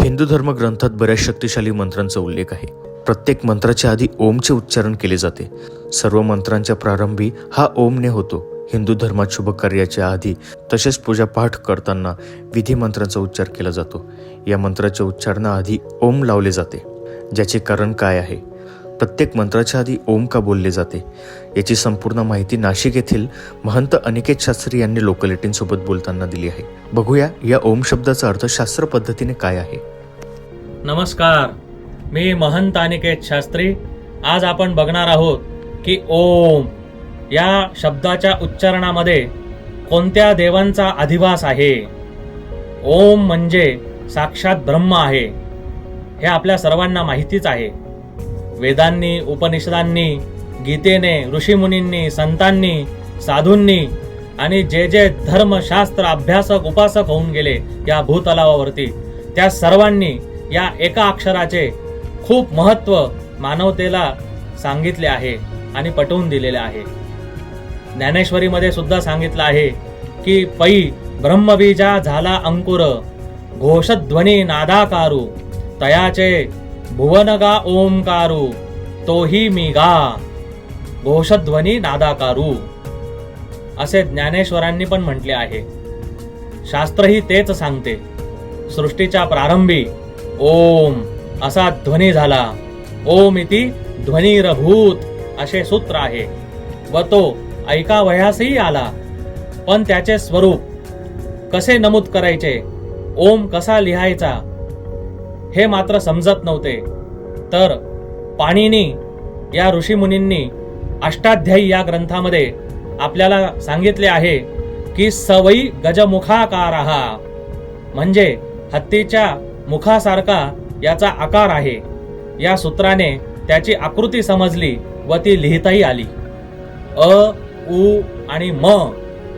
हिंदू धर्म ग्रंथात बऱ्याच शक्तिशाली मंत्रांचा उल्लेख आहे. प्रत्येक मंत्राच्या आधी ओमचे उच्चारण केले जाते. सर्व मंत्रांच्या प्रारंभी हा ओमने होतो. हिंदू धर्मात शुभ कार्याच्या आधी तसेच पूजा पाठ करताना विधी मंत्रांचा उच्चार केला जातो. या मंत्राच्या उच्चारणाआधी ओम लावले जाते. ज्याचे कारण काय आहे? प्रत्येक मंत्राच्या आधी ओम का बोलले जाते याची संपूर्ण माहिती नाशिक येथील महंत अनिकेत शास्त्री यांनी लोकलेटींसोबत बोलताना दिली आहे. बघूया या ओम शब्दाचा अर्थ शास्त्र पद्धतीने काय आहे. नमस्कार, मी महंत अनिकेत शास्त्री. आज आपण बघणार आहोत की ओम या शब्दाच्या उच्चारणामध्ये कोणत्या देवांचा अधिवास आहे. ओम म्हणजे साक्षात ब्रह्म आहे हे आपल्या सर्वांना माहितीच आहे. वेदांनी, उपनिषदांनी, गीतेने, ऋषीमुनींनी, संतांनी, साधूंनी आणि जे जे धर्मशास्त्र अभ्यासक उपासक होऊन गेले या भूतलावावरती, त्या सर्वांनी या एका अक्षराचे खूप महत्त्व मानवतेला सांगितले आहे आणि पटवून दिलेले आहे. ज्ञानेश्वरीमध्ये सुद्धा सांगितलं आहे की पै ब्रह्मबीजा झाला अंकुर, घोषध्वनी नादाकारू, तयाचे भुवनगा ओंकारू, तोही मी गा, घोषध्वनी नादाकारू असे ज्ञानेश्वरांनी पण म्हटले आहे. शास्त्रही तेच सांगते. सृष्टीच्या प्रारंभी ओम असा ध्वनी झाला. ओम इति ध्वनिरभूत असे सूत्र आहे व तो ऐकावयासही आला. पण त्याचे स्वरूप कसे नमूद करायचे, ओम कसा लिहायचा हे मात्र समजत नव्हते. तर पाणिनी या ऋषीमुनींनी अष्टाध्यायी या ग्रंथामध्ये आपल्याला सांगितले आहे की सवई गजमुखाकारः म्हणजे हत्तीच्या मुखासारखा याचा आकार आहे. या सूत्राने त्याची आकृती समजली व ती लिहिताही आली. अ, उ आणि म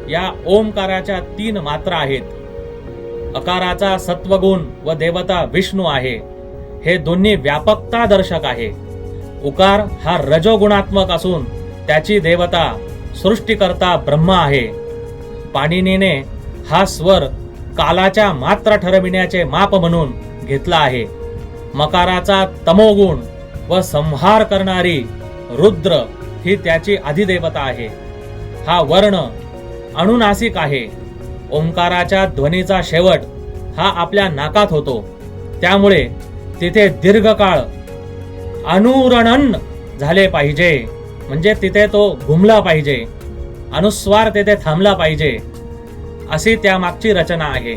या ओमकाराच्या 3 मात्रा आहेत. अकाराचा सत्वगुण व देवता विष्णू आहे. हे दोन्ही व्यापकता दर्शक आहे. उकार हा रजोगुणात्मक असून त्याची देवता सृष्टीकर्ता ब्रह्मा आहे. पाणिनीने हा स्वर कालाच्या मात्रा ठरविण्याचे माप म्हणून घेतला आहे. मकाराचा तमोगुण व संहार करणारी रुद्र ही त्याची अधिदेवता आहे. हा वर्ण अनुनासिक आहे. ओंकाराच्या ध्वनीचा शेवट हा आपल्या नाकात होतो. त्यामुळे तिथे दीर्घकाळ अनुरणन झाले पाहिजे, म्हणजे तिथे तो घुमला पाहिजे, अनुस्वार तेथे थांबला पाहिजे, अशी त्यामागची रचना आहे.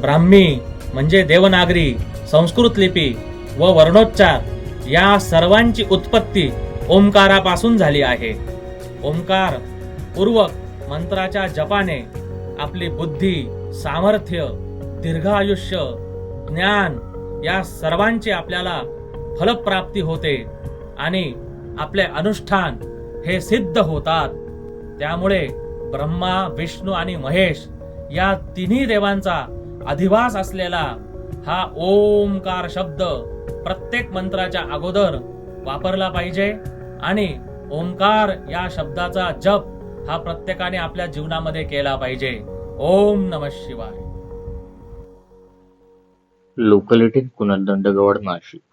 ब्राह्मी म्हणजे देवनागरी, संस्कृत लिपी व वर्णोच्चार या सर्वांची उत्पत्ती ओंकारापासून झाली आहे. ओंकार पूर्वक मंत्राच्या जपाने आपली बुद्धी, सामर्थ्य, दीर्घायुष्य, ज्ञान या सर्वांची आपल्याला फलप्राप्ती होते आणि आपले अनुष्ठान हे सिद्ध होतात. त्यामुळे ब्रह्मा, विष्णू आणि महेश या तिन्ही देवांचा अधिवास असलेला हा ओंकार शब्द प्रत्येक मंत्राच्या अगोदर वापरला पाहिजे आणि ओंकार या शब्दाचा जप हा प्रत्येकाने आपल्या जीवनामध्ये केला पाहिजे. ओम नमः शिवाय. लोकलेटीत कुणाल दंडगवाड, नाशिक.